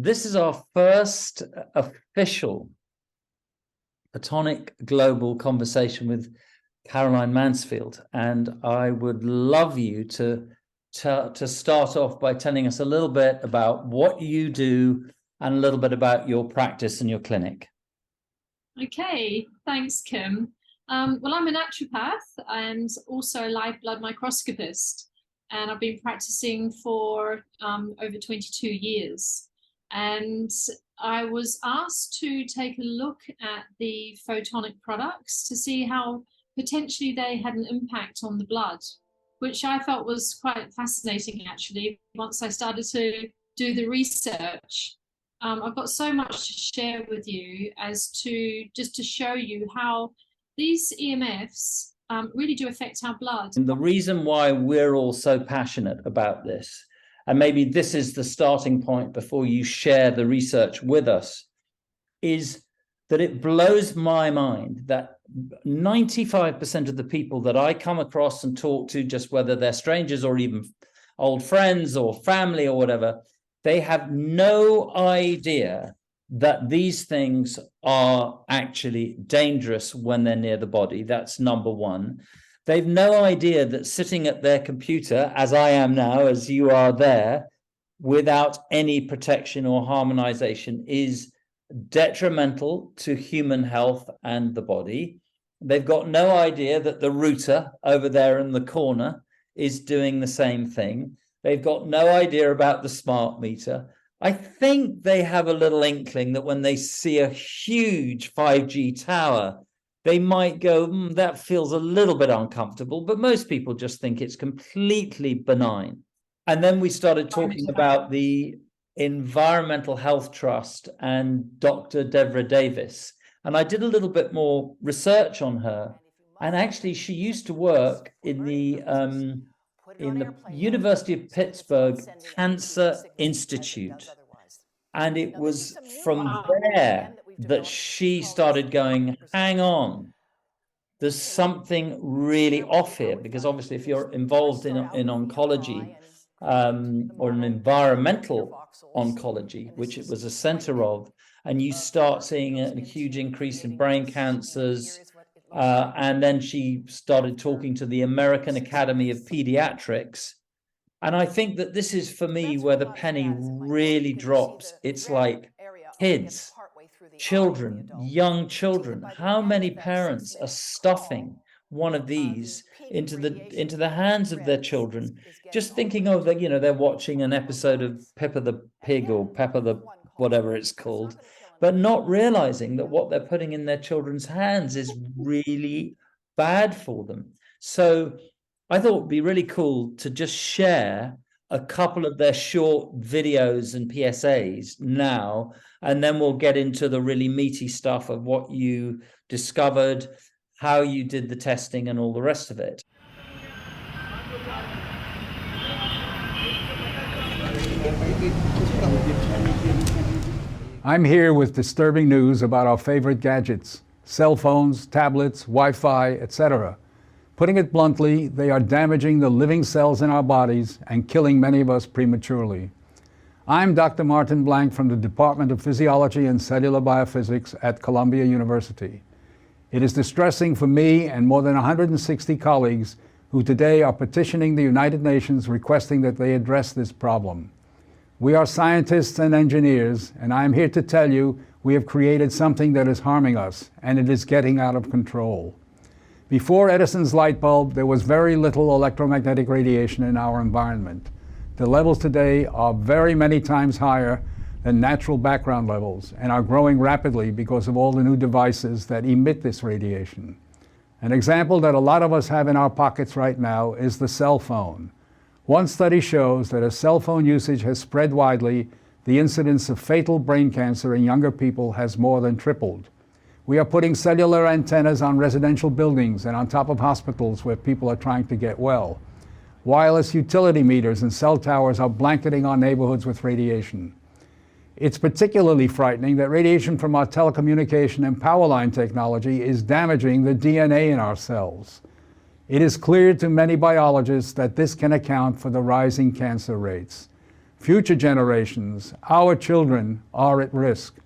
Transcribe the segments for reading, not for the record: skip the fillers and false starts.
this is our first official Photonic Global conversation with Caroline Mansfield, and I would love you to start off by telling us a little bit about what you do and a little bit about your practice and your clinic. Okay, thanks, Kim. Well, I'm a naturopath and also a live blood microscopist, and I've been practicing for over 22 years. And I was asked to take a look at the photonic products to see how potentially they had an impact on the blood, which I felt was quite fascinating, actually, once I started to do the research. I've got so much to share with you as to just to show you how these EMFs really do affect our blood. And the reason why we're all so passionate about this, and maybe this is the starting point before you share the research with us, is that it blows my mind that 95% of the people that I come across and talk to, just whether they're strangers or even old friends or family or whatever, they have no idea that these things are actually dangerous when they're near the body. That's number one. They've no idea that sitting at their computer, as I am now, as you are there, without any protection or harmonization is detrimental to human health and the body. They've got no idea that the router over there in the corner is doing the same thing. They've got no idea about the smart meter. I think they have a little inkling that when they see a huge 5G tower, they might go, that feels a little bit uncomfortable, but most people just think it's completely benign. And then we started talking about the Environmental Health Trust and Dr. Deborah Davis. And I did a little bit more research on her. And actually, she used to work in the University of Pittsburgh Cancer Institute. And it was from there that she started going, hang on, there's something really off here, because obviously if you're involved in oncology or an environmental oncology, which it was a center of, and you start seeing a huge increase in brain cancers, and then she started talking to the American Academy of Pediatrics. And I think that this is, for me, where the penny really drops. It's like kids, children, young children. How many parents are stuffing one of these into the hands of their children, just thinking, oh, they're watching an episode of Peppa the Pig or Peppa the whatever it's called, but not realizing that what they're putting in their children's hands is really bad for them. So I thought it'd be really cool to just share a couple of their short videos and PSAs now, and then we'll get into the really meaty stuff of what you discovered, how you did the testing, and all the rest of it. I'm here with disturbing news about our favorite gadgets, cell phones, tablets, Wi-Fi, etc. Putting it bluntly, they are damaging the living cells in our bodies and killing many of us prematurely. I'm Dr. Martin Blank from the Department of Physiology and Cellular Biophysics at Columbia University. It is distressing for me and more than 160 colleagues who today are petitioning the United Nations requesting that they address this problem. We are scientists and engineers, and I am here to tell you we have created something that is harming us, and it is getting out of control. Before Edison's light bulb, there was very little electromagnetic radiation in our environment. The levels today are very many times higher than natural background levels and are growing rapidly because of all the new devices that emit this radiation. An example that a lot of us have in our pockets right now is the cell phone. One study shows that as cell phone usage has spread widely, the incidence of fatal brain cancer in younger people has more than tripled. We are putting cellular antennas on residential buildings and on top of hospitals where people are trying to get well. Wireless utility meters and cell towers are blanketing our neighborhoods with radiation. It's particularly frightening that radiation from our telecommunication and power line technology is damaging the DNA in our cells. It is clear to many biologists that this can account for the rising cancer rates. Future generations, our children, are at risk.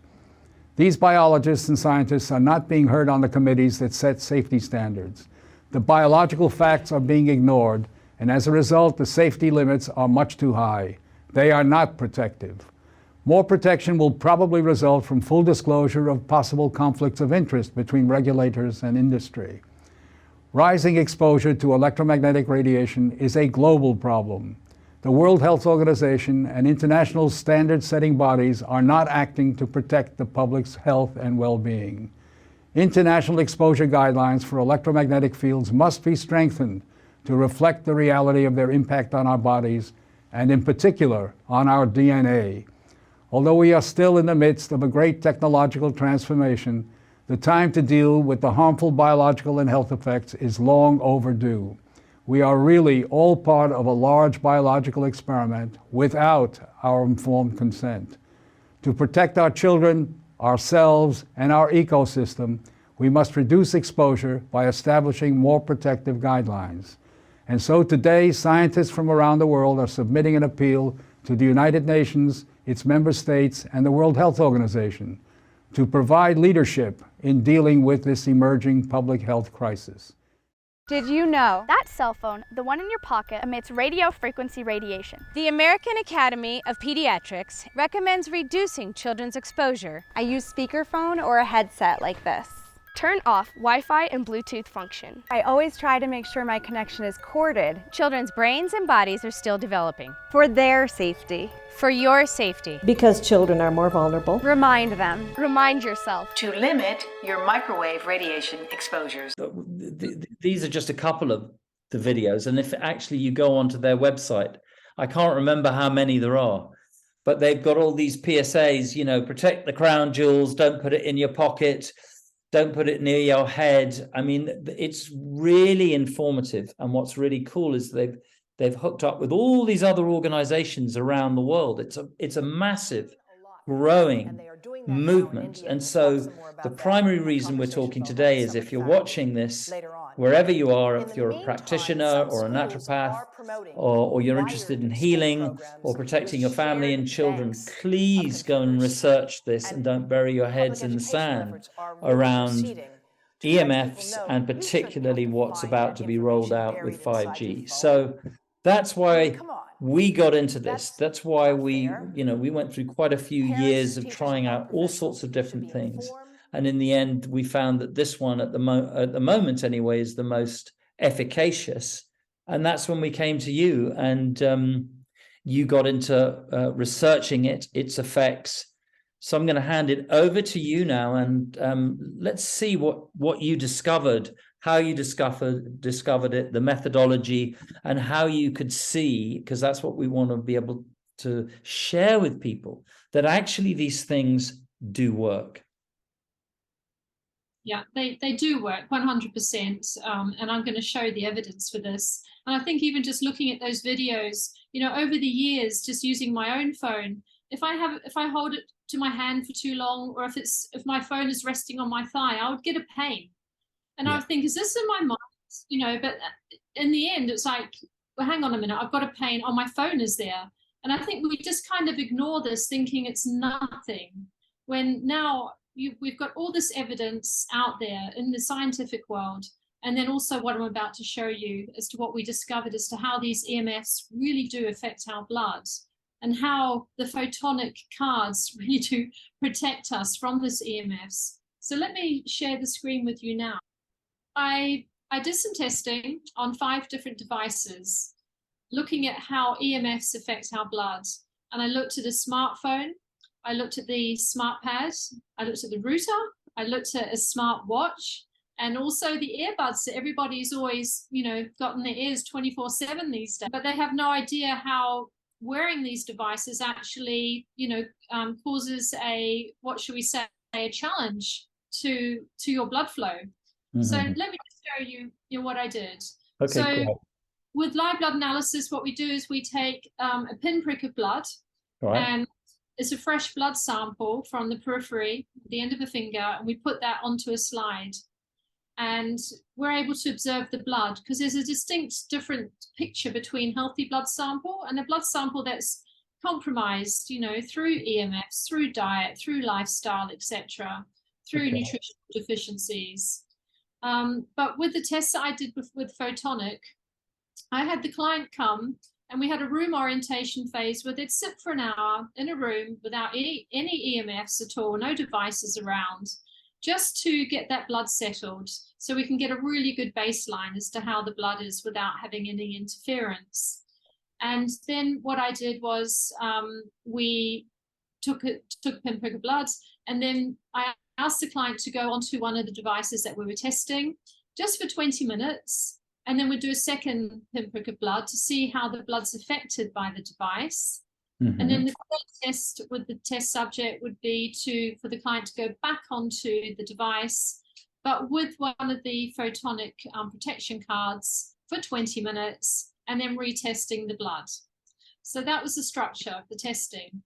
These biologists and scientists are not being heard on the committees that set safety standards. The biological facts are being ignored, and as a result, the safety limits are much too high. They are not protective. More protection will probably result from full disclosure of possible conflicts of interest between regulators and industry. Rising exposure to electromagnetic radiation is a global problem. The World Health Organization and international standard-setting bodies are not acting to protect the public's health and well-being. International exposure guidelines for electromagnetic fields must be strengthened to reflect the reality of their impact on our bodies, and in particular, on our DNA. Although we are still in the midst of a great technological transformation, the time to deal with the harmful biological and health effects is long overdue. We are really all part of a large biological experiment without our informed consent. To protect our children, ourselves, and our ecosystem, we must reduce exposure by establishing more protective guidelines. And so today, scientists from around the world are submitting an appeal to the United Nations, its member states, and the World Health Organization to provide leadership in dealing with this emerging public health crisis. Did you know that cell phone, the one in your pocket, emits radio frequency radiation? The American Academy of Pediatrics recommends reducing children's exposure. I use speakerphone or a headset like this. Turn off Wi-Fi and Bluetooth function. I always try to make sure my connection is corded. Children's brains and bodies are still developing. For their safety. For your safety. Because children are more vulnerable. Remind them. Remind yourself. To limit your microwave radiation exposures. These are just a couple of the videos, and if actually you go onto their website, I can't remember how many there are, but they've got all these PSAs, you know, protect the crown jewels, don't put it in your pocket, don't put it near your head. I mean, it's really informative, and what's really cool is they've hooked up with all these other organizations around the world. It's a massive, growing movement. And so the primary reason we're talking today is if you're watching this, wherever you are, if you're a practitioner or a naturopath, or you're interested in healing or protecting your family and children, please go and research this and don't bury your heads in the sand around EMFs and particularly what's about to be rolled out with 5G. So that's why we got into this. That's why we went through quite a few years of trying out all sorts of different things. And in the end, we found that this one at the moment anyway is the most efficacious. And that's when we came to you, and you got into researching its effects. So I'm going to hand it over to you now, and let's see what you discovered, how you discovered it, the methodology, and how you could see, because that's what we want to be able to share with people, that actually these things do work. Yeah, they do work 100%, and I'm going to show the evidence for this. And I think even just looking at those videos, you know, over the years, just using my own phone, if I hold it to my hand for too long, or if my phone is resting on my thigh, I would get a pain. And I would think, is this in my mind? You know, but in the end, it's like, well, hang on a minute, I've got a pain. Oh, my phone is there. And I think we just kind of ignore this, thinking it's nothing, when now we've got all this evidence out there in the scientific world. And then also what I'm about to show you as to what we discovered as to how these EMFs really do affect our blood, and how the photonic cards really do protect us from this EMFs. So let me share the screen with you now. I did some testing on 5 different devices, looking at how EMFs affect our blood. And I looked at a smartphone, I looked at the smart pad, I looked at the router, I looked at a smart watch, and also the earbuds that everybody's always, you know, got in their ears 24/7 these days. But they have no idea how wearing these devices actually, you know, causes a, what should we say, a challenge to your blood flow. Mm-hmm. So let me just show you what I did. Okay, so cool. With live blood analysis, what we do is we take a pinprick of blood, right, and it's a fresh blood sample from the periphery, the end of a finger, and we put that onto a slide. And we're able to observe the blood, because there's a distinct different picture between healthy blood sample and a blood sample that's compromised, through EMFs, through diet, through lifestyle, etc., through nutritional deficiencies. But with the tests that I did with Photonic, I had the client come and we had a room orientation phase where they'd sit for an hour in a room without any EMFs at all, no devices around, just to get that blood settled so we can get a really good baseline as to how the blood is without having any interference. And then what I did was we took a pinprick of blood, and then I asked the client to go onto one of the devices that we were testing just for 20 minutes. And then we'd do a second pinprick of blood to see how the blood's affected by the device. Mm-hmm. And then the third test with the test subject would be for the client to go back onto the device, but with one of the photonic protection cards for 20 minutes, and then retesting the blood. So that was the structure of the testing.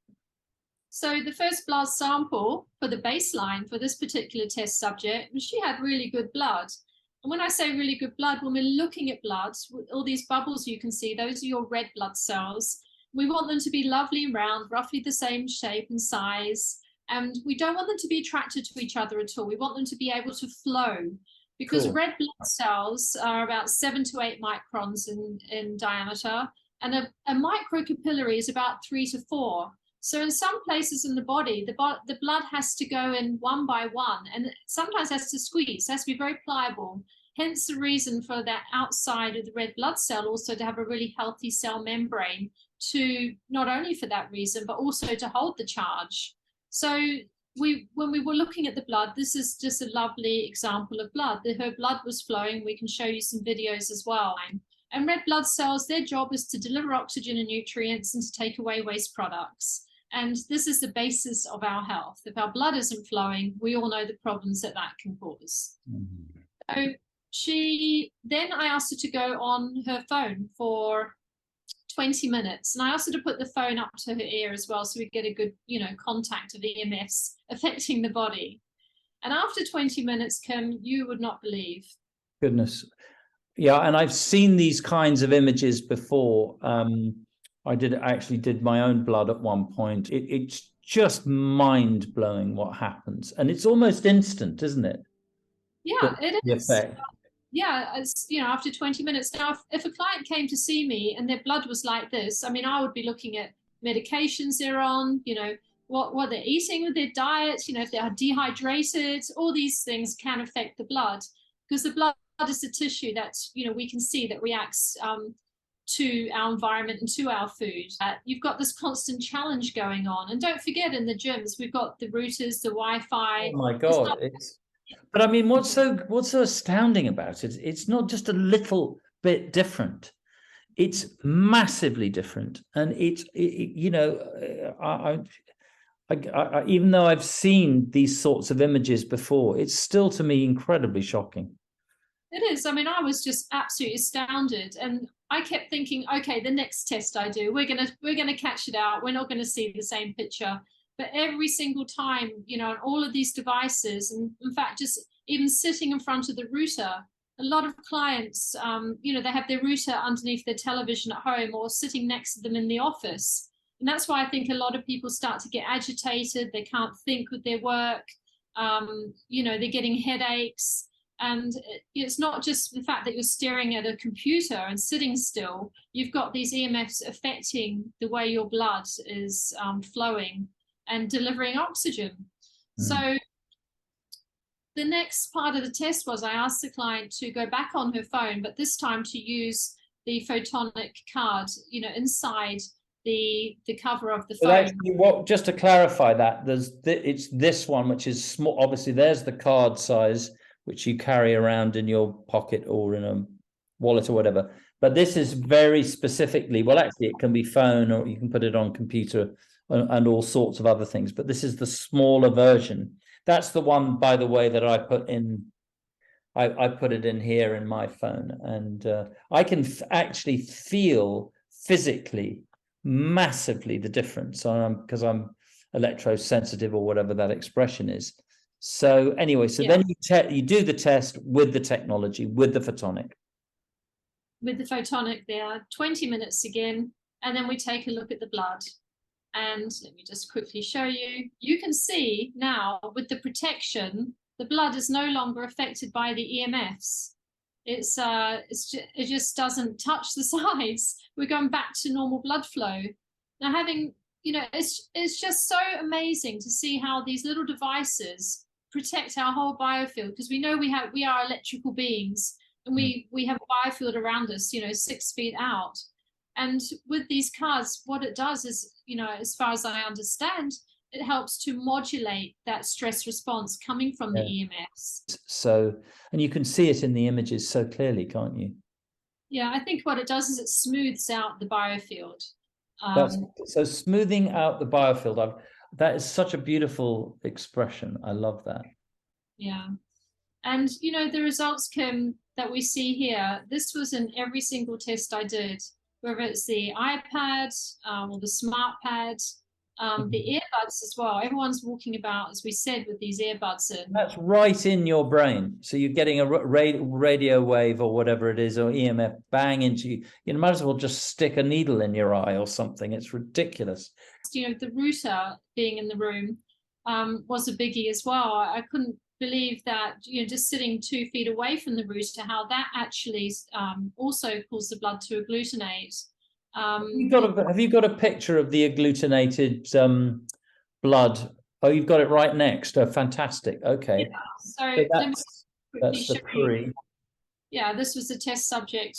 So the first blood sample for the baseline for this particular test subject, she had really good blood. And when I say really good blood, when we're looking at blood, all these bubbles you can see, those are your red blood cells. We want them to be lovely and round, roughly the same shape and size. And we don't want them to be attracted to each other at all. We want them to be able to flow, because red blood cells are about 7 to 8 microns in diameter. And a microcapillary is about 3 to 4. So in some places in the body, the blood has to go in one by one, and sometimes has to squeeze, has to be very pliable. Hence the reason for that outside of the red blood cell also to have a really healthy cell membrane, to not only for that reason, but also to hold the charge. So when we were looking at the blood, this is just a lovely example of blood. Her blood was flowing. We can show you some videos as well. And red blood cells, their job is to deliver oxygen and nutrients and to take away waste products. And this is the basis of our health. If our blood isn't flowing, we all know the problems that can cause. Mm-hmm. So then I asked her to go on her phone for 20 minutes. And I asked her to put the phone up to her ear as well, so we get a good, contact of EMFs affecting the body. And after 20 minutes, Kim, you would not believe. Goodness. Yeah, and I've seen these kinds of images before. I actually did my own blood at one point. It's just mind-blowing what happens. And it's almost instant, isn't it? Yeah, it is. The effect. Yeah, it's, after 20 minutes. Now, if a client came to see me and their blood was like this, I would be looking at medications they're on, what they're eating with their diet, if they are dehydrated. All these things can affect the blood, because the blood is the tissue that, we can see that reacts to our environment and to our food. You've got this constant challenge going on. And don't forget, in the gyms, we've got the routers, the Wi-Fi. Oh my God. But what's so astounding about it, it's not just a little bit different. It's massively different. And I even though I've seen these sorts of images before, it's still to me incredibly shocking. It is. I was just absolutely astounded. And I kept thinking, okay, the next test I do, we're gonna catch it out. We're not gonna see the same picture. But every single time, on all of these devices, and in fact, just even sitting in front of the router, a lot of clients, they have their router underneath their television at home or sitting next to them in the office. And that's why I think a lot of people start to get agitated. They can't think with their work. They're getting headaches. And it's not just the fact that you're staring at a computer and sitting still. You've got these EMFs affecting the way your blood is flowing and delivering oxygen. Mm. So the next part of the test was I asked the client to go back on her phone, but this time to use the photonic card, inside the cover of the phone. Well, actually, just to clarify that, it's this one, which is small. Obviously, there's the card size, which you carry around in your pocket or in a wallet or whatever. But this is very specifically, well, actually, it can be phone, or you can put it on computer and all sorts of other things. But this is the smaller version. That's the one, by the way, that I put in. I put it in here in my phone. And I can actually feel physically, massively the difference, because I'm electrosensitive or whatever that expression is. So anyway, then you do the test with the technology, with the photonic. With the photonic, there are 20 minutes again, and then we take a look at the blood. And let me just quickly show you. You can see now with the protection, the blood is no longer affected by the EMFs. It just doesn't touch the sides. We're going back to normal blood flow. Now, having, it's just so amazing to see how these little devices protect our whole biofield, because we know we are electrical beings, and we have a biofield around us, 6 feet out. And with these cards, what it does is, as far as I understand, it helps to modulate that stress response coming from the EMFs. So, and you can see it in the images so clearly, can't you? Yeah, I think what it does is it smooths out the biofield. So smoothing out the biofield, that is such a beautiful expression. I love that. Yeah. And, the results, Kim, that we see here, this was in every single test I did, whether it's the iPad or the smart pad, the earbuds as well. Everyone's walking about, as we said, with these earbuds in. That's right in your brain. So you're getting a radio wave or whatever it is, or EMF bang into you. You might as well just stick a needle in your eye or something. It's ridiculous. The router being in the room was a biggie as well. I couldn't believe that, just sitting 2 feet away from the router, how that actually also caused the blood to agglutinate. Have you got a picture of the agglutinated blood? Oh, you've got it right next. Oh, fantastic. Okay. Yeah. So that's the pre. Yeah, this was the test subject,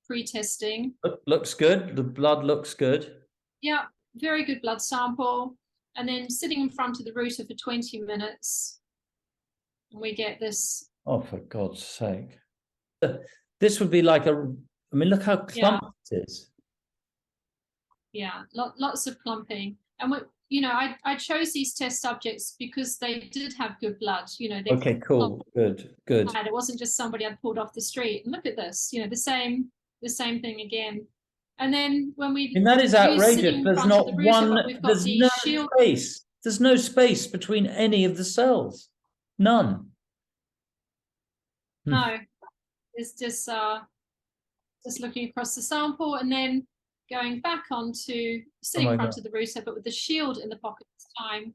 pre-testing. Looks good. The blood looks good. Yeah, very good blood sample. And then sitting in front of the router for 20 minutes, and we get this. Oh, for God's sake. This would be like look how clumped it is. Yeah, lots of clumping. And I chose these test subjects because they did have good blood. Okay, cool, good. It wasn't just somebody I'd pulled off the street. And look at this, the same thing again. And then when and that is outrageous. There's not one. There's no space. There's no space between any of the cells. None. No, it's just looking across the sample and then going back onto sitting in front of the router, but with the shield in the pocket this time.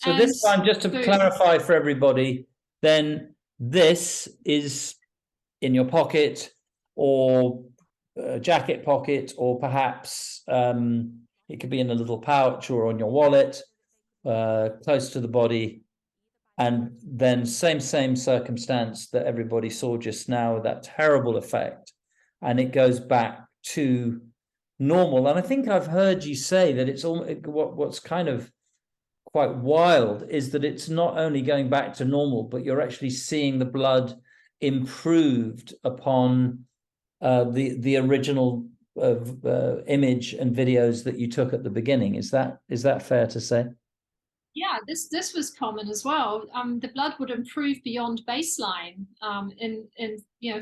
So this time, just to clarify for everybody, then this is in your pocket or jacket pocket, or perhaps it could be in a little pouch or on your wallet, close to the body. And then same circumstance that everybody saw just now, that terrible effect. And it goes back to normal. And I think I've heard you say that it's all, what's kind of quite wild is that it's not only going back to normal, but you're actually seeing the blood improved upon the original image and videos that you took at the beginning. Is that fair to say? Yeah, this was common as well. The blood would improve beyond baseline in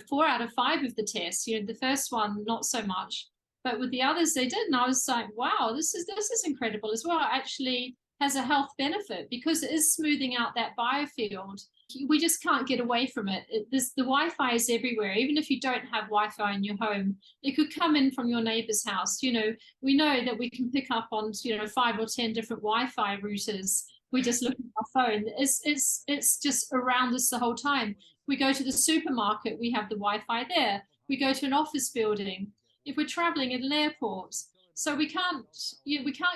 4 out of 5 of the tests. The first one not so much, but with the others they did, and I was like, wow, this is incredible as well. It actually has a health benefit because it is smoothing out that biofield. We just can't get away from it. The Wi-Fi is everywhere. Even if you don't have Wi-Fi in your home, it could come in from your neighbor's house. We know that we can pick up on 5 or 10 different Wi-Fi routers. We just look at our phone. It's just around us the whole time. We go to the supermarket, we have the Wi-Fi there. We go to an office building. If we're traveling at an airport, so we can't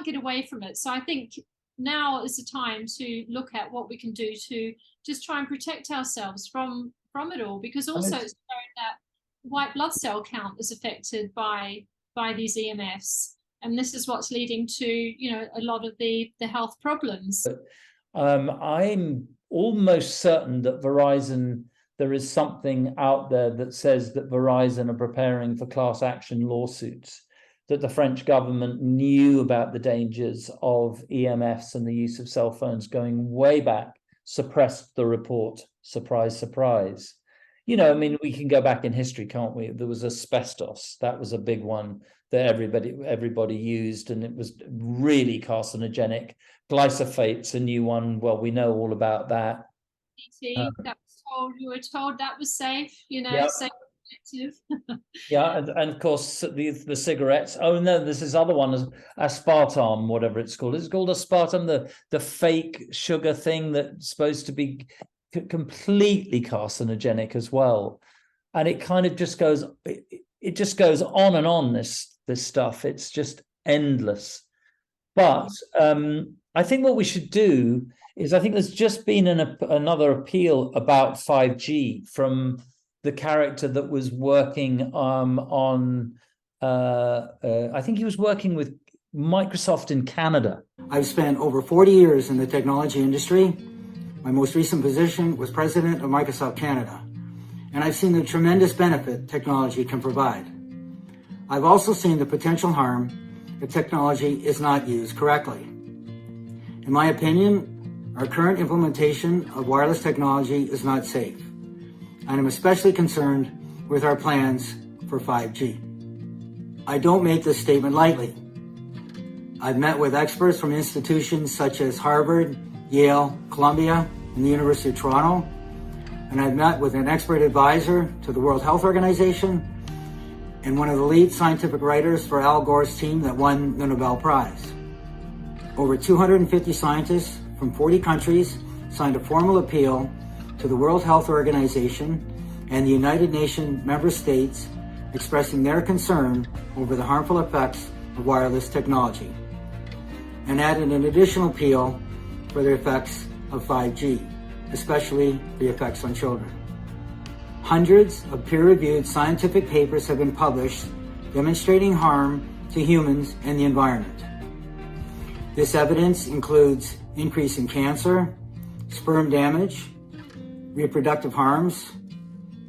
get away from it. So I think now is the time to look at what we can do to just try and protect ourselves from it all, because also it's shown that white blood cell count is affected by these EMFs, and this is what's leading to a lot of the health problems. I'm almost certain that Verizon, there is something out there that says that Verizon are preparing for class action lawsuits, that the French government knew about the dangers of EMFs and the use of cell phones going way back, suppressed the report. Surprise, surprise. We can go back in history, can't we? There was asbestos. That was a big one that everybody used, and it was really carcinogenic. Glyphosate, a new one. Well, we know all about that. We were told that was safe, Yep. safe effective. Yeah, and of course the cigarettes. Oh no, there's this other one, aspartame, whatever it's called. It's called aspartame, the fake sugar thing that's supposed to be completely carcinogenic as well. And it kind of just goes, it just goes on and on, this stuff. It's just endless. But I think what we should do is, I think there's just been another appeal about 5G from the character that was working on, I think he was working with Microsoft in Canada. I've spent over 40 years in the technology industry. My most recent position was president of Microsoft Canada, and I've seen the tremendous benefit technology can provide. I've also seen the potential harm if technology is not used correctly. In my opinion, our current implementation of wireless technology is not safe, and I'm especially concerned with our plans for 5G. I don't make this statement lightly. I've met with experts from institutions such as Harvard, Yale, Columbia, and the University of Toronto, and I've met with an expert advisor to the World Health Organization and one of the lead scientific writers for Al Gore's team that won the Nobel Prize. Over 250 scientists from 40 countries signed a formal appeal to the World Health Organization and the United Nations member states expressing their concern over the harmful effects of wireless technology, and added an additional appeal for the effects of 5G, especially the effects on children. Hundreds of peer-reviewed scientific papers have been published demonstrating harm to humans and the environment. This evidence includes increase in cancer, sperm damage, reproductive harms,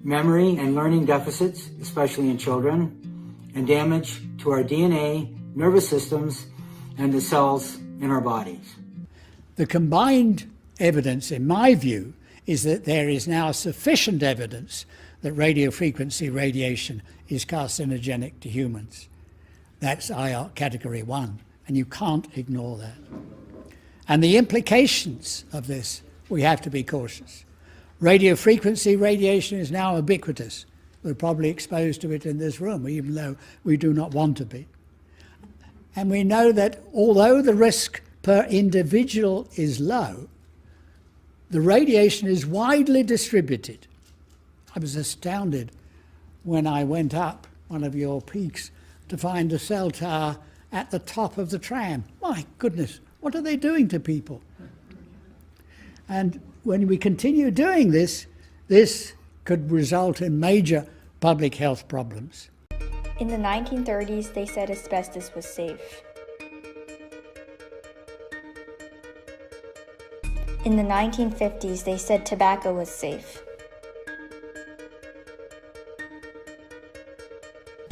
memory and learning deficits, especially in children, and damage to our DNA, nervous systems, and the cells in our bodies. The combined evidence, in my view, is that there is now sufficient evidence that radiofrequency radiation is carcinogenic to humans. That's IR category 1, and you can't ignore that. And the implications of this, we have to be cautious. Radiofrequency radiation is now ubiquitous. We're probably exposed to it in this room, even though we do not want to be. And we know that although the risk per individual is low, the radiation is widely distributed. I was astounded when I went up one of your peaks to find a cell tower at the top of the tram. My goodness, what are they doing to people? And when we continue doing this, this could result in major public health problems. In the 1930s, they said asbestos was safe. In the 1950s, they said tobacco was safe.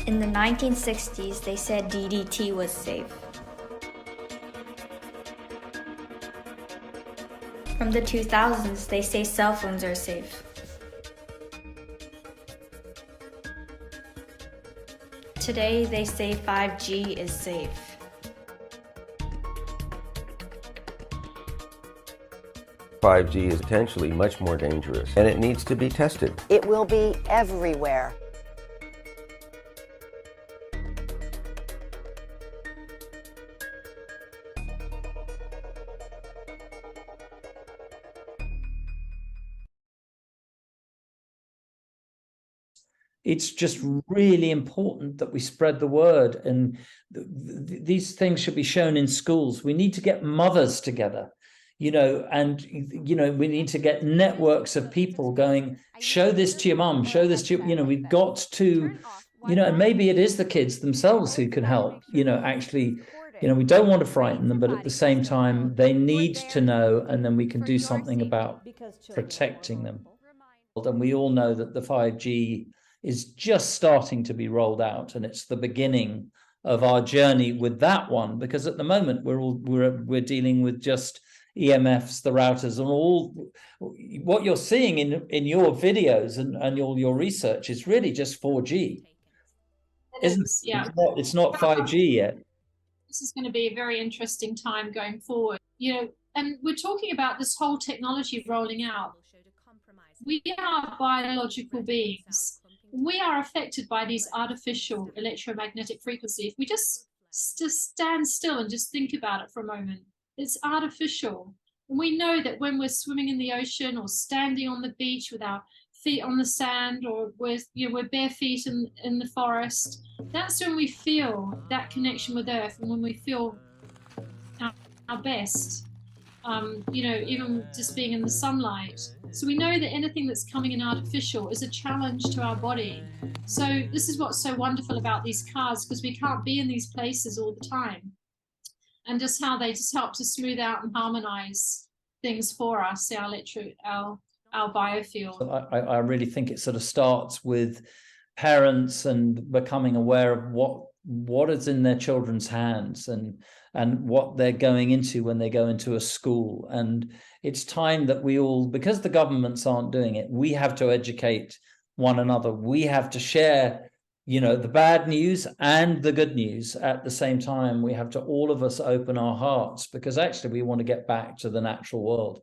In the 1960s, they said DDT was safe. From the 2000s, they say cell phones are safe. Today, they say 5G is safe. "5G is potentially much more dangerous, and it needs to be tested." It will be everywhere. It's just really important that we spread the word, and these things should be shown in schools. We need to get mothers together, and we need to get networks of people going, show this to your mum, show this to we've got to, and maybe it is the kids themselves who can help, actually, we don't want to frighten them, but at the same time, they need to know, and then we can do something about protecting them. And we all know that the 5G is just starting to be rolled out, and it's the beginning of our journey with that one, because at the moment we're dealing with just EMFs, the routers, and all what you're seeing in your videos and your research is really just 4G. It's not 5G yet. This is going to be a very interesting time going forward, and we're talking about this whole technology rolling out. We are biological beings. we are affected by these artificial electromagnetic frequency. If we just stand still and just think about it for a moment, it's artificial. And we know that when we're swimming in the ocean or standing on the beach with our feet on the sand, or we're bare feet in the forest, that's when we feel that connection with Earth, and when we feel our best. Even just being in the sunlight. So we know that anything that's coming in artificial is a challenge to our body. So this is what's so wonderful about these cards, because we can't be in these places all the time. And just how they just help to smooth out and harmonize things for us, our biofield. I really think it sort of starts with parents and becoming aware of what is in their children's hands and what they're going into when they go into a school. And it's time that we all, because the governments aren't doing it, we have to educate one another. We have to share, the bad news and the good news at the same time. We have to, all of us, open our hearts, because actually we want to get back to the natural world.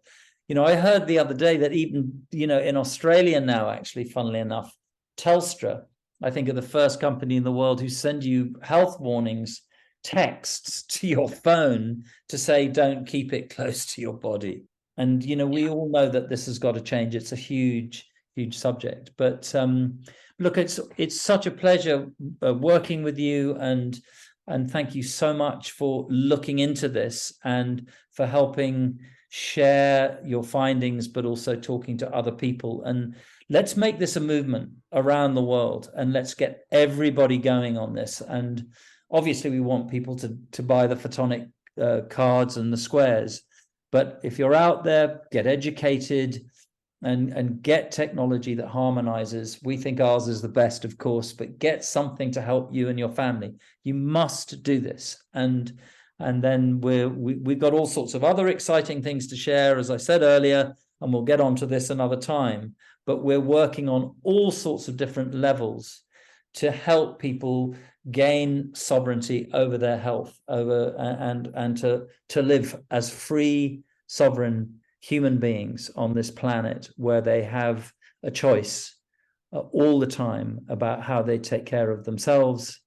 I heard the other day that even, in Australia now, actually, funnily enough, Telstra, I think, are the first company in the world who send you health warnings, texts to your phone to say, don't keep it close to your body. And, we all know that this has got to change. It's a huge, huge subject. But look, it's such a pleasure working with you, and thank you so much for looking into this and for helping share your findings, but also talking to other people. And let's make this a movement around the world, and let's get everybody going on this. And obviously we want people to buy the Photonic cards and the squares, but if you're out there, get educated and get technology that harmonizes. We think ours is the best, of course, but get something to help you and your family. You must do this. And then we've got all sorts of other exciting things to share, as I said earlier, and we'll get onto this another time. But we're working on all sorts of different levels to help people gain sovereignty over their health, and to live as free, sovereign human beings on this planet, where they have a choice all the time about how they take care of themselves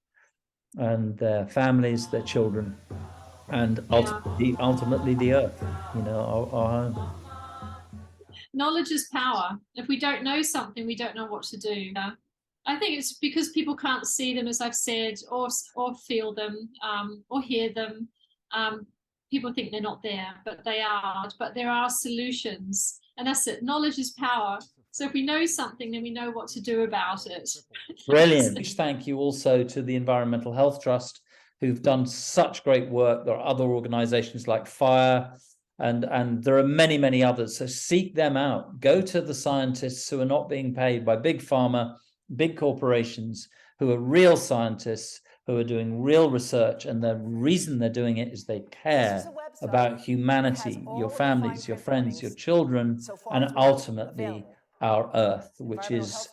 and their families, their children, and ultimately the earth, our home. Knowledge is power. If we don't know something, we don't know what to do. I think it's because people can't see them, as I've said, or feel them, or hear them. People think they're not there, but they are. But there are solutions, and that's it. Knowledge is power. So if we know something, then we know what to do about it. Brilliant. Thank you also to the Environmental Health Trust, who've done such great work. There are other organizations like FIRE, and there are many, many others. So seek them out. Go to the scientists who are not being paid by big pharma, big corporations, who are real scientists, who are doing real research. And the reason they're doing it is they care about humanity, your families, your friends, your children, and ultimately our earth, which is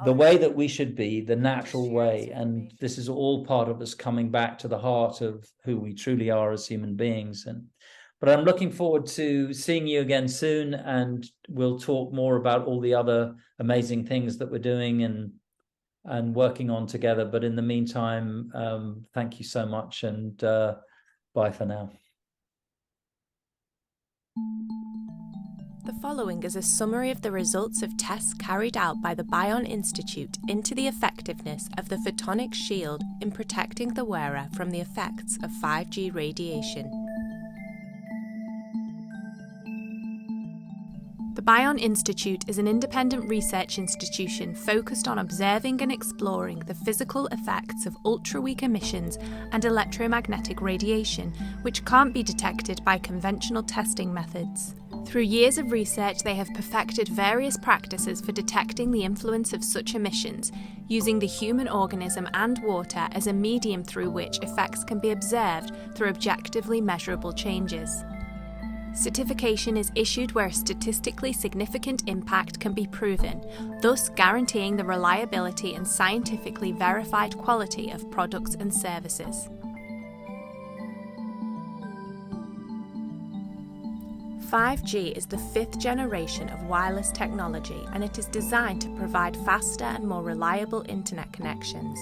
the way that we should be, the natural way. And this is all part of us coming back to the heart of who we truly are as human beings. But I'm looking forward to seeing you again soon, and we'll talk more about all the other amazing things that we're doing and working on together. But in the meantime, thank you so much, and bye for now. The following is a summary of the results of tests carried out by the Bion Institute into the effectiveness of the Photonic Shield in protecting the wearer from the effects of 5G radiation. The Bion Institute is an independent research institution focused on observing and exploring the physical effects of ultra-weak emissions and electromagnetic radiation, which can't be detected by conventional testing methods. Through years of research, they have perfected various practices for detecting the influence of such emissions, using the human organism and water as a medium through which effects can be observed through objectively measurable changes. Certification is issued where a statistically significant impact can be proven, thus guaranteeing the reliability and scientifically verified quality of products and services. 5G is the fifth generation of wireless technology, and it is designed to provide faster and more reliable internet connections.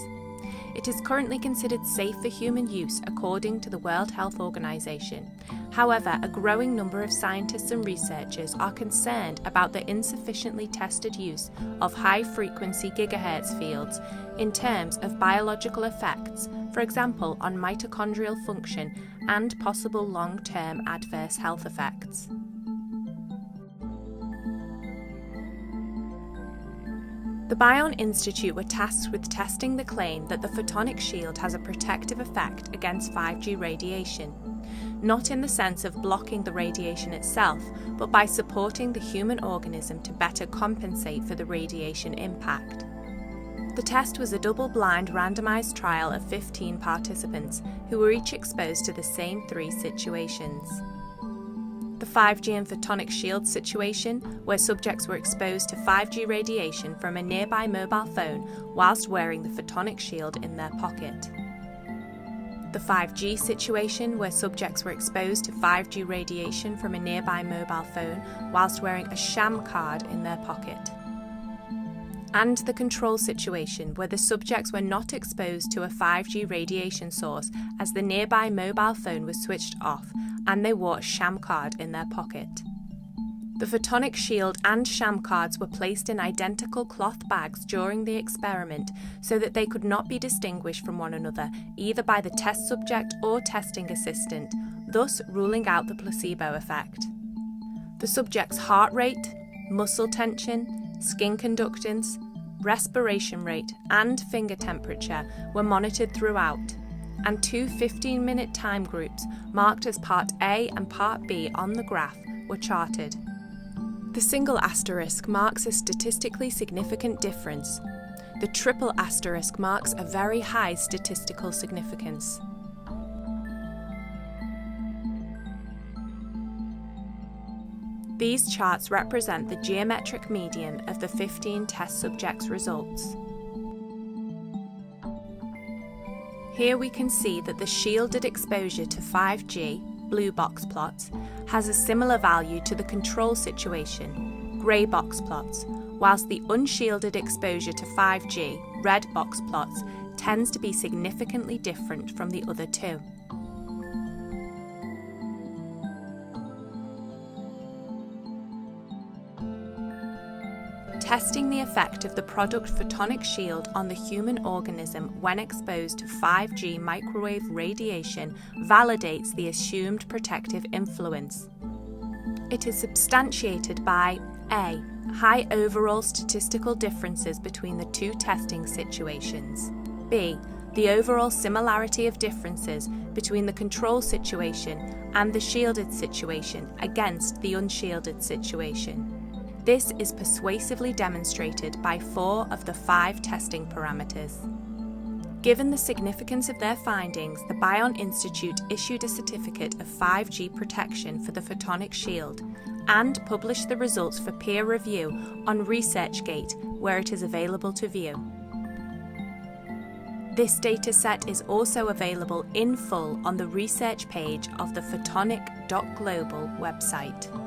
It is currently considered safe for human use according to the World Health Organization. However, a growing number of scientists and researchers are concerned about the insufficiently tested use of high-frequency gigahertz fields in terms of biological effects, for example on mitochondrial function and possible long-term adverse health effects. The Bion Institute were tasked with testing the claim that the Photonic Shield has a protective effect against 5G radiation, not in the sense of blocking the radiation itself, but by supporting the human organism to better compensate for the radiation impact. The test was a double-blind randomized trial of 15 participants who were each exposed to the same three situations. The 5G and Photonic Shield situation, where subjects were exposed to 5G radiation from a nearby mobile phone whilst wearing the Photonic Shield in their pocket. The 5G situation, where subjects were exposed to 5G radiation from a nearby mobile phone whilst wearing a sham card in their pocket. And the control situation, where the subjects were not exposed to a 5G radiation source as the nearby mobile phone was switched off and they wore a sham card in their pocket. The Photonic Shield and sham cards were placed in identical cloth bags during the experiment so that they could not be distinguished from one another either by the test subject or testing assistant, thus ruling out the placebo effect. The subject's heart rate, muscle tension, skin conductance, respiration rate and finger temperature were monitored throughout, and two 15-minute time groups marked as Part A and Part B on the graph were charted. The single asterisk marks a statistically significant difference. The triple asterisk marks a very high statistical significance. These charts represent the geometric median of the 15 test subjects' results. Here we can see that the shielded exposure to 5G, blue box plots, has a similar value to the control situation, grey box plots, whilst the unshielded exposure to 5G, red box plots, tends to be significantly different from the other two. Testing the effect of the product Photonic Shield on the human organism when exposed to 5G microwave radiation validates the assumed protective influence. It is substantiated by A. High overall statistical differences between the two testing situations. B. The overall similarity of differences between the control situation and the shielded situation against the unshielded situation. This is persuasively demonstrated by 4 of the 5 testing parameters. Given the significance of their findings, the Bion Institute issued a certificate of 5G protection for the Photonic Shield and published the results for peer review on ResearchGate, where it is available to view. This dataset is also available in full on the research page of the photonic.global website.